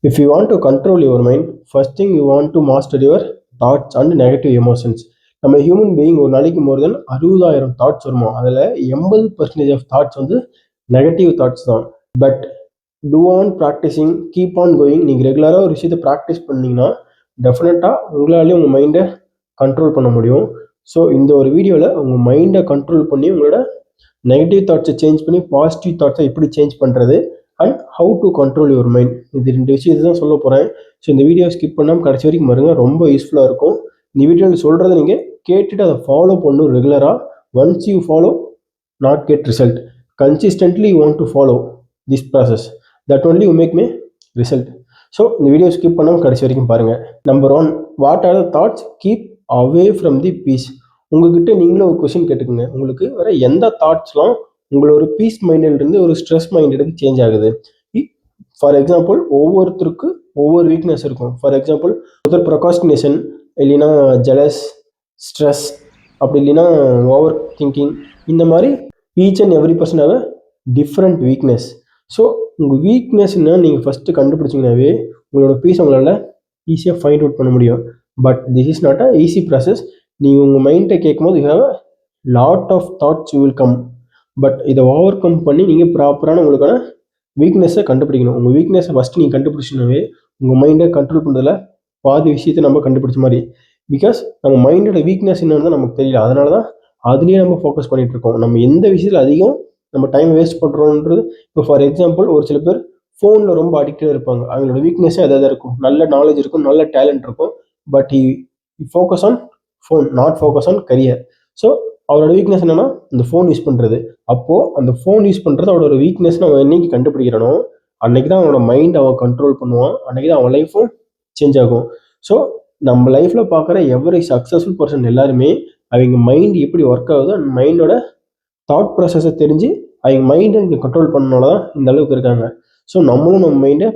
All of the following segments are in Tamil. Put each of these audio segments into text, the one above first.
If you want to control your mind, first thing you want to master your thoughts and negative emotions. நம்ம ஹியூமன் பீயிங் ஒரு நாளைக்கு மோர் தென் 60,000 தாட்ஸ் வருமா, அதில் 80% ஆஃப் தாட்ஸ் வந்து நெகட்டிவ் தாட்ஸ் தான். But do on practicing, keep on going. நீங்கள் ரெகுலராக ஒரு விஷயத்தை ப்ராக்டிஸ் பண்ணிங்கன்னா டெஃபினட்டாக உங்களாலே உங்கள் மைண்டை கண்ட்ரோல் பண்ண முடியும். ஸோ இந்த ஒரு வீடியோவில் உங்கள் மைண்டை கண்ட்ரோல் பண்ணி உங்களோட நெகட்டிவ் தாட்ஸை சேஞ்ச் பண்ணி பாசிட்டிவ் தாட்ஸை எப்படி சேஞ்ச் பண்ணுறது and how to control your mind, இது 2 விஷயத்தை தான் சொல்ல போகிறேன். ஸோ இந்த வீடியோ ஸ்கிப் பண்ணாமல் கடைசி வரைக்கும் பாருங்க, ரொம்ப யூஸ்ஃபுல்லாக இருக்கும். இந்த வீடியோவில் சொல்கிறத நீங்கள் கேட்டுட்டு அதை ஃபாலோ பண்ணணும் ரெகுலராக. Once you follow not get result, consistently you want to follow this process, that only you make may result. So இந்த வீடியோ ஸ்கிப் பண்ணாமல் கடைசி வரைக்கும் பாருங்கள். Number 1, what are the thoughts keep away from the peace. உங்ககிட்ட நீங்களே ஒரு கொஸ்டின் கேட்டுக்குங்க, உங்களுக்கு வேற எந்த தாட்ஸ்லாம் உங்களோட ஒரு பீஸ் மைண்டிலிருந்து ஒரு ஸ்ட்ரெஸ் மைண்டுக்கு சேஞ்ச் ஆகுது. ஃபார் எக்ஸாம்பிள், ஒவ்வொருத்தருக்கு ஒவ்வொரு வீக்னஸ் இருக்கும். ஃபார் எக்ஸாம்பிள், ஒருத்தர் ப்ரொகாஸ்டினேஷன், இல்லைன்னா ஜெலஸ், ஸ்ட்ரெஸ், அப்படி இல்லைன்னா ஓவர் திங்கிங். இந்த மாதிரி each and every person have a different weakness. So உங்கள் வீக்னஸ்ன்னா நீங்கள் ஃபஸ்ட்டு கண்டுபிடிச்சிங்கனாவே உங்களோட பீஸ் உங்களால் ஈஸியாக ஃபைண்ட் அவுட் பண்ண முடியும். But this is not a easy process. நீங்கள் உங்கள் மைண்டை கேட்கும்போது you have a lot of thoughts you will come. But இதை ஓவர் கம் பண்ணி நீங்கள் ப்ராப்பரான உங்களுக்கான வீக்னஸை கண்டுபிடிக்கணும். உங்கள் வீக்னஸை ஃபஸ்ட்டு நீங்கள் கண்டுபிடிச்சினாவே உங்கள் மைண்டை கண்ட்ரோல் பண்ணுறதுல பாதி விஷயத்தை நம்ம கண்டுபிடிச்ச மாதிரி. பிகாஸ் நம்ம மைண்டோட வீக்னஸ் என்னன்னு தான் நமக்கு தெரியல, அதனால தான் அதுலேயே நம்ம ஃபோக்கஸ் பண்ணிகிட்டு இருக்கோம். நம்ம எந்த விஷயத்தில் அதிகம் நம்ம டைம் வேஸ்ட் பண்ணுறோன்றது. இப்போ ஃபார் எக்ஸாம்பிள், ஒரு சில பேர் ஃபோனில் ரொம்ப அடிக்டாக இருப்பாங்க. அவங்களோட வீக்னஸே அதாவது இருக்கும். நல்ல நாலேஜ் இருக்கும், நல்ல டேலண்ட் இருக்கும், but focus on phone, not focus on career. So அவரோட வீக்னஸ் என்னன்னா இந்த ஃபோன் யூஸ் பண்ணுறது. அப்போது அந்த ஃபோன் யூஸ் பண்ணுறது அவரோட வீக்னஸ் அவன் என்னைக்கு கண்டுபிடிக்கிறானோ அன்னைக்கு தான் அவனோட மைண்ட் அவன் கண்ட்ரோல் பண்ணுவான், அன்னைக்கு தான் அவன் லைஃப்பும் சேஞ்ச் ஆகும். ஸோ நம்ம லைஃப்பில் பார்க்குற எவரி சக்ஸஸ்ஃபுல் பர்சன் எல்லாருமே அவங்க மைண்ட் எப்படி ஒர்க் ஆகுது, அந்த மைண்டோட தாட் ப்ராசஸை தெரிஞ்சு அவங்க மைண்டை இங்கே கண்ட்ரோல் பண்ணனால தான் இந்த அளவுக்கு இருக்காங்க. ஸோ நம்மளும் நம்ம மைண்டை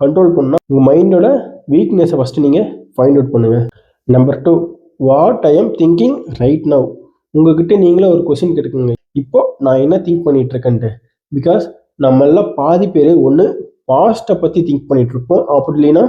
கண்ட்ரோல் பண்ணால் உங்கள் மைண்டோட வீக்னஸை ஃபஸ்ட்டு நீங்கள் ஃபைண்ட் அவுட் பண்ணுங்கள். Number 2, what I am thinking right now. உங்ககிட்ட நீங்களே ஒரு கொஸ்டின் கேட்டுக்கோங்க, இப்போ நான் என்ன திங்க் பண்ணிட்டு இருக்கேன்ட்டு. பிகாஸ் நம்ம எல்லாம் பாதி பேர் ஒன்று பாஸ்ட்டை பற்றி திங்க் பண்ணிட்டு இருப்போம், அப்படி இல்லைன்னா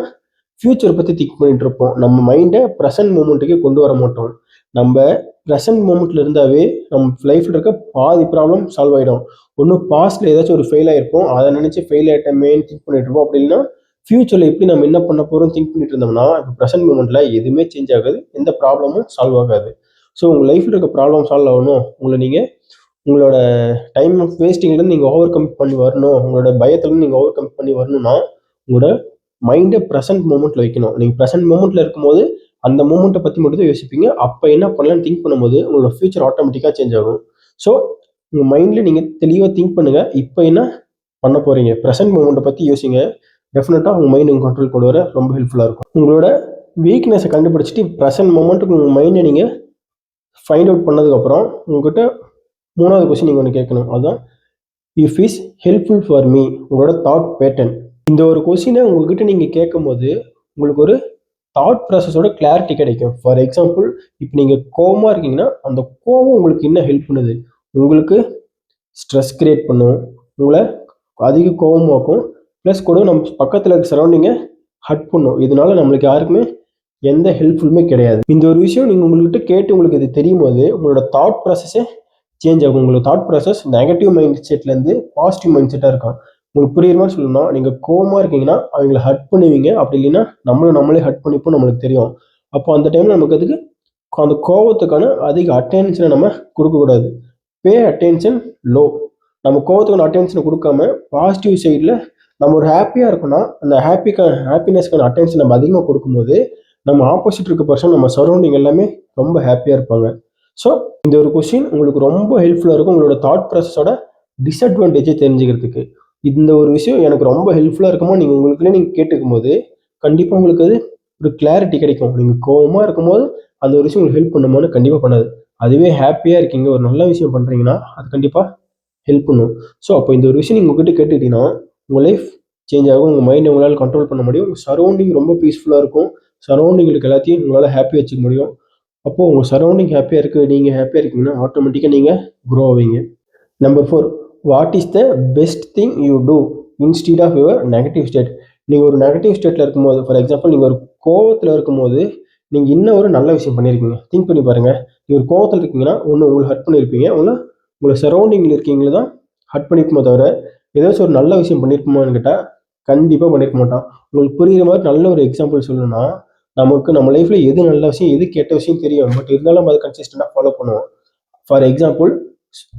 ஃப்யூச்சரை பற்றி திங்க் பண்ணிட்டு இருப்போம். நம்ம மைண்டை ப்ரெசன்ட் மூமெண்ட்டுக்கே கொண்டு வர மாட்டோம். நம்ம ப்ரெசன்ட் மூமெண்ட்டில் இருந்தாவே நம்ம லைஃப்பில் இருக்க பாதி ப்ராப்ளம் சால்வ் ஆகிடும். ஒன்று பாஸ்ட்டில் ஏதாச்சும் ஒரு ஃபெயில் ஆகிருப்போம், அதை நினச்சி ஃபெயில் ஆகிட்டமேன்னு திங்க் பண்ணிட்டு இருப்போம். அப்படி இல்லைன்னா ஃப்யூச்சரில் எப்படி நம்ம என்ன பண்ண போகிறோம் திங்க் பண்ணிட்டு இருந்தோம்னா இப்போ ப்ரெசன்ட் மூமெண்ட்டில் எதுவுமே சேஞ்ச் ஆகாது, எந்த ப்ராப்ளமும் சால்வ் ஆகாது. ஸோ உங்கள் லைஃப்பில் இருக்க ப்ராப்ளம் சால்வ் ஆகணும், நீங்கள் உங்களோட டைம் வேஸ்டிங்லேருந்து நீங்கள் ஓவர் கம் பண்ணி வரணும், உங்களோட பயத்துலேருந்து நீங்கள் ஓவர் கம் பண்ணி வரணும்னா உங்களோட மைண்டை ப்ரெசன்ட் மூமெண்ட்டில் வைக்கணும். நீங்கள் ப்ரெசன்ட் மூமெண்ட்டில் இருக்கும்போது அந்த மூமெண்ட்டை பற்றி மட்டும் தான் யோசிப்பீங்க. அப்போ என்ன பண்ணலான்னு திங்க் பண்ணும்போது உங்களோட ஃபியூச்சர் ஆட்டோமேட்டிக்காக சேஞ்ச் ஆகும். ஸோ உங்கள் மைண்டில் நீங்கள் தெளிவாக திங்க் பண்ணுங்கள், இப்போ என்ன பண்ண போகிறீங்க, ப்ரெசன்ட் மூமெண்ட்டை பற்றி யோசிங்க. டெஃபினட்டாக உங்கள் மைண்ட் உங்கள் கண்ட்ரோல் கொண்டு வர ரொம்ப ஹெல்ப்ஃபுல்லாக இருக்கும். உங்களோட வீக்னஸை கண்டுபிடிச்சிட்டு ப்ரெசன்ட் மூமெண்ட்டுக்கு உங்கள் மைண்டை நீங்கள் ஃபைண்ட் அவுட் பண்ணதுக்கப்புறம் உங்கள்கிட்ட 3வது கொஸ்டின் நீங்கள் ஒன்று கேட்கணும். அதுதான் if is helpful for me. உங்களோட தாட் பேட்டர்ன். இந்த ஒரு கொஸ்டினை உங்கள்கிட்ட நீங்கள் கேட்கும் போது உங்களுக்கு ஒரு தாட் ப்ராசஸோட கிளாரிட்டி கிடைக்கும். ஃபார் எக்ஸாம்பிள், இப்போ நீங்கள் கோவமாக இருக்கீங்கன்னா அந்த கோவம் உங்களுக்கு என்ன ஹெல்ப் பண்ணுது, உங்களுக்கு ஸ்ட்ரெஸ் கிரியேட் பண்ணும், உங்களை அதிக கோவமாக்கும், ப்ளஸ் கூட நம்ம பக்கத்தில் இருக்க சரௌண்டிங்கை ஹட் பண்ணும். இதனால நம்மளுக்கு யாருக்குமே எந்த ஹெல்ப்ஃபுல்லுமே கிடையாது. இந்த ஒரு விஷயம் நீங்கள் உங்கள்கிட்ட கேட்டு உங்களுக்கு இது தெரியும் போது உங்களோட தாட் ப்ராசஸே சேஞ்ச் ஆகும். உங்களோட தாட் ப்ராசஸ் நெகட்டிவ் மைண்ட் செட்லேருந்து பாசிட்டிவ் மைண்ட் செட்டாக இருக்கும். உங்களுக்கு புரியுற மாதிரி சொல்லணும்னா, நீங்கள் கோவமாக இருக்கீங்கன்னா அவங்கள ஹட் பண்ணுவீங்க, அப்படி இல்லைன்னா நம்மளே ஹட் பண்ணிப்போம், நம்மளுக்கு தெரியும். அப்போ அந்த டைமில் நமக்கு அதுக்கு அந்த கோவத்துக்கான அதிக அட்டென்ஷனை நம்ம கொடுக்கக்கூடாது. Pay attention low. நம்ம கோவத்துக்கான அட்டென்ஷனை கொடுக்காம பாசிட்டிவ் சைடில் நம்ம ஒரு ஹாப்பியாக இருக்கோம்னா அந்த ஹாப்பினஸ்க்கான அட்டென்ஷன் நம்ம அதிகமாக கொடுக்கும்போது நம்ம ஆப்போசிட் இருக்க பர்சன், நம்ம சரௌண்டிங் எல்லாமே ரொம்ப ஹாப்பியாக இருப்பாங்க. ஸோ இந்த ஒரு கொஸ்டின் உங்களுக்கு ரொம்ப ஹெல்ப்ஃபுல்லாக இருக்கும் உங்களோட தாட் ப்ராசஸோட டிஸ்அட்வான்டேஜை தெரிஞ்சுக்கிறதுக்கு. இந்த ஒரு விஷயம் எனக்கு ரொம்ப ஹெல்ப்ஃபுல்லாக இருக்குமோ நீங்கள் உங்களுக்குள்ளே நீங்கள் கேட்டுக்கும் போது கண்டிப்பாக உங்களுக்கு அது ஒரு கிளாரிட்டி கிடைக்கும். நீங்கள் கோவமாக இருக்கும்போது அந்த ஒரு விஷயம் உங்களுக்கு ஹெல்ப் பண்ணுமோன்னு கண்டிப்பாக பண்ணாது. அதுவே ஹாப்பியாக இருக்கீங்க, ஒரு நல்ல விஷயம் பண்ணுறீங்கன்னா அது கண்டிப்பாக ஹெல்ப் பண்ணும். ஸோ அப்போ இந்த ஒரு விஷயம் நீங்கள் உங்ககிட்ட கேட்டுக்கிட்டீங்கன்னா உங்கள் லைஃப் சேஞ்ச் ஆகும், உங்கள் மைண்டை உங்களால் கண்ட்ரோல் பண்ண முடியும், உங்கள் சரௌண்டிங் ரொம்ப பீஸ்ஃபுல்லாக இருக்கும், சரௌண்டிங்களுக்கு எல்லாத்தையும் உங்களால் ஹாப்பியாக வச்சுக்க முடியும். அப்போது உங்கள் சரௌண்டிங் ஹாப்பியாக இருக்குது, நீங்கள் ஹாப்பியாக இருக்கீங்கன்னா ஆட்டோமேட்டிக்காக நீங்கள் க்ரோ ஆவீங்க. Number 4, what is the best thing you do instead of your negative state. நீங்கள் ஒரு நெகட்டிவ் ஸ்டேட்டில் இருக்கும்போது, ஃபார் எக்ஸாம்பிள் நீங்கள் ஒரு கோவத்தில் இருக்கும்போது நீங்கள் இன்னும் ஒரு நல்ல விஷயம் பண்ணியிருக்கீங்க. திங்க் பண்ணி பாருங்கள். நீங்கள் ஒரு கோவத்தில் இருக்கீங்கன்னா ஒன்று உங்களை ஹர்ட் பண்ணியிருப்பீங்க, ஒன்று உங்களை சரௌண்டிங்கில் இருக்கீங்களே தான் ஹர்ட் பண்ணியிருக்குமோ தவிர ஏதாச்சும் ஒரு நல்ல விஷயம் பண்ணியிருப்போமான்னு கேட்டால் கண்டிப்பாக பண்ணியிருக்க மாட்டான். உங்களுக்கு புரிகிற மாதிரி நல்ல ஒரு எக்ஸாம்பிள் சொல்லணும்னா, நமக்கு நம்ம லைஃப்பில் எது நல்ல விஷயம் எது கெட்ட விஷயம் தெரியும். பட் இருந்தாலும் நம்ம அதை கன்சிஸ்டண்டாக ஃபாலோ பண்ணுவோம். For example,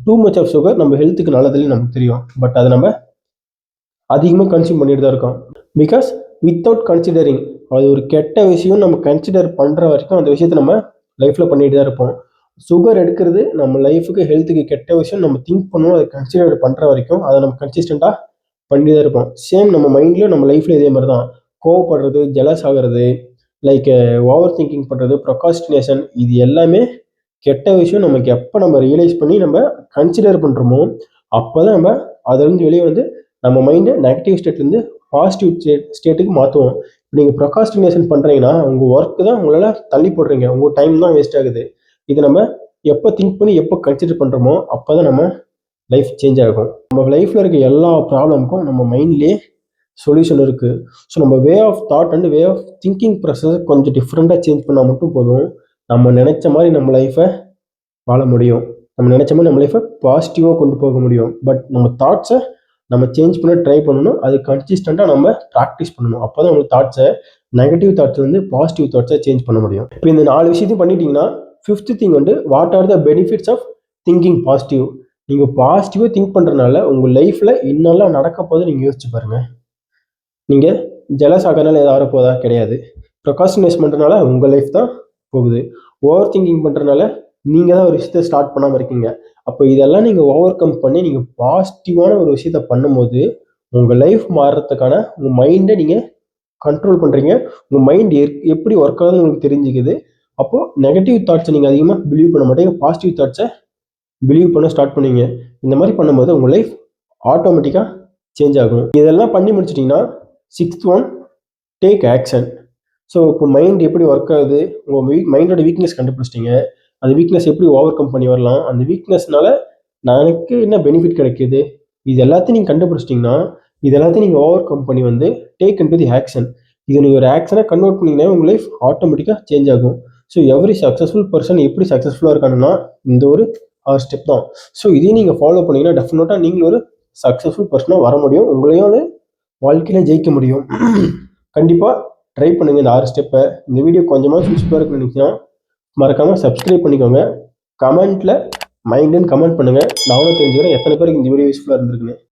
too much of sugar நம்ம ஹெல்த்துக்கு நல்லதுன்னு நமக்கு தெரியும். பட் அதை நம்ம அதிகமாக கன்சியூம் பண்ணிட்டு தான் இருக்கோம். பிகாஸ் வித்தவுட் கன்சிடரிங், அது ஒரு கெட்ட விஷயம் நம்ம கன்சிடர் பண்ணுற வரைக்கும் அந்த விஷயத்தை நம்ம லைஃப்பில் பண்ணிட்டு தான் இருப்போம். சுகர் எடுக்கிறது நம்ம லைஃபுக்கு ஹெல்த்துக்கு கெட்ட விஷயம் நம்ம திங்க் பண்ணணும், அதை கன்சிடர் பண்ணுற வரைக்கும் அதை நம்ம கன்சிஸ்டண்ட்டாக பண்ணி தான் இருப்போம். சேம் நம்ம மைண்ட்லேயும் நம்ம லைஃப்பில் இதே மாதிரி தான். கோவப்படுறது, ஜெலஸ் ஆகிறது, லைக் ஓவர் திங்கிங் பண்ணுறது, ப்ரொகாஸ்டினேஷன், இது எல்லாமே கெட்ட விஷயம். நமக்கு எப்போ நம்ம ரியலைஸ் பண்ணி நம்ம கன்சிடர் பண்ணுறோமோ அப்போ தான் நம்ம அதிலிருந்து வெளியே வந்து நம்ம மைண்டை நெகட்டிவ் ஸ்டேட்லேருந்து பாசிட்டிவ் ஸ்டேட்டுக்கு மாற்றுவோம். நீங்கள் ப்ரொகாஸ்டினேஷன் பண்ணுறீங்கன்னா உங்கள் ஒர்க்கு தான் உங்களால் தள்ளி போடுறீங்க, உங்கள் டைம் தான் வேஸ்ட் ஆகுது. இது நம்ம எப்போ திங்க் பண்ணி எப்போ கன்சிடர் பண்ணுறோமோ அப்போ தான் நம்ம லைஃப் சேஞ்ச் ஆகும். நம்ம லைஃப்பில் இருக்க எல்லா ப்ராப்ளமுக்கும் நம்ம மைண்ட்லேயே சொல்யூஷன் இருக்குது. ஸோ நம்ம way of thought and way of thinking ப்ராசஸை கொஞ்சம் டிஃப்ரெண்ட்டாக சேஞ்ச் பண்ணால் மட்டும் போதும், நம்ம நினச்ச மாதிரி நம்ம லைஃப்பை வாழ முடியும். நம்ம நினச்ச மாதிரி நம்ம லைஃப்பை பாசிட்டிவாக கொண்டு போக முடியும். பட் நம்ம தாட்ஸை நம்ம சேஞ்ச் பண்ண ட்ரை பண்ணணும். அது கன்சிஸ்டண்ட்டாக நம்ம ப்ராக்டிஸ் பண்ணணும். அப்போ தான் நம்ம தாட்ஸை நெகட்டிவ் தாட்ஸ் வந்து பாசிட்டிவ் தாட்ஸை சேஞ்ச் பண்ண முடியும். இப்போ இந்த 4 விஷயத்தையும் பண்ணிட்டீங்கன்னா, ஃபிஃப்த் திங் வந்து what are the benefits of thinking positive. நீங்கள் பாசிட்டிவாக திங்க் பண்ணுறதுனால உங்கள் லைஃப்பில் இன்னெல்லாம் நடக்க போது நீங்கள் யோசிச்சு பாருங்கள். நீங்கள் ஜெலஸ் ஆகிறதுனால ஏதாவது போதா? கிடையாது. ப்ரொகாஸ்டினேஷன் பண்ணுறதுனால உங்கள் லைஃப் தான் போகுது. ஓவர் திங்கிங் பண்ணுறதுனால நீங்கள் தான் ஒரு விஷயத்தை ஸ்டார்ட் பண்ணாமல் இருக்கீங்க. அப்போ இதெல்லாம் நீங்கள் ஓவர் கம் பண்ணி நீங்கள் பாசிட்டிவான ஒரு விஷயத்த பண்ணும்போது உங்கள் லைஃப் மாறுறதுக்கான உங்கள் மைண்டை நீங்கள் கண்ட்ரோல் பண்ணுறீங்க. உங்கள் மைண்ட் எப்படி ஒர்க் ஆகுதுன்னு உங்களுக்கு தெரிஞ்சுக்குது. அப்போது நெகட்டிவ் தாட்ஸை நீங்கள் அதிகமாக பிலீவ் பண்ண மாட்டீங்க, பாசிட்டிவ் தாட்ஸை பிலீவ் பண்ண ஸ்டார்ட் பண்ணுவீங்க. இந்த மாதிரி பண்ணும்போது உங்கள் லைஃப் ஆட்டோமேட்டிக்காக சேஞ்ச் ஆகும். இதெல்லாம் பண்ணி முடிச்சிட்டிங்கன்னா, sixth one, take action. So இப்போ மைண்ட் எப்படி ஒர்க் ஆகுது, உங்கள் மைண்டோட வீக்னஸ் கண்டுபிடிச்சிட்டிங்க. அந்த வீக்னஸ் எப்படி ஓவர் கம் பண்ணி வரலாம், அந்த வீக்னஸ்னால எனக்கு என்ன பெனிஃபிட் கிடைக்கிது, இது எல்லாத்தையும் நீங்கள் கண்டுபிடிச்சிட்டிங்கன்னா இது எல்லாத்தையும் நீங்கள் ஓவர் கம் பண்ணி வந்து டேக் இன்டு தி ஆக்ஷன். இது நீங்கள் ஒரு ஆக்ஷனாக கன்வெர்ட் பண்ணிங்கன்னா உங்கள் லைஃப் ஆட்டோமேட்டிக்காக சேஞ்ச் ஆகும். ஸோ எவ்ரி சக்ஸஸ்ஃபுல் பர்சன் எப்படி சக்ஸஸ்ஃபுல்லாக இருக்காங்கன்னா இந்த ஒரு 6 ஸ்டெப் தான். ஸோ இதையும் நீங்கள் ஃபாலோ பண்ணிங்கன்னா டெஃபினட்டாக நீங்கள் ஒரு சக்ஸஸ்ஃபுல் பர்சனாக வர முடியும். உங்களையும் வாழ்க்கையில் ஜெயிக்க முடியும். கண்டிப்பாக ட்ரை பண்ணுங்கள் இந்த 6 ஸ்டெப்பை. இந்த வீடியோ கொஞ்சமாக யூஸ்ஃபுல்லாக இருக்குன்னு நினச்சிங்கன்னா மறக்காமல் சப்ஸ்கிரைப் பண்ணிக்கோங்க. கமெண்ட்டில் மைண்டுன்னு கமெண்ட் பண்ணுங்கள். நானும் தெரிஞ்சுக்கிறேன் எத்தனை பேருக்கு இந்த வீடியோ யூஸ்ஃபுல்லாக இருந்திருக்குன்னு.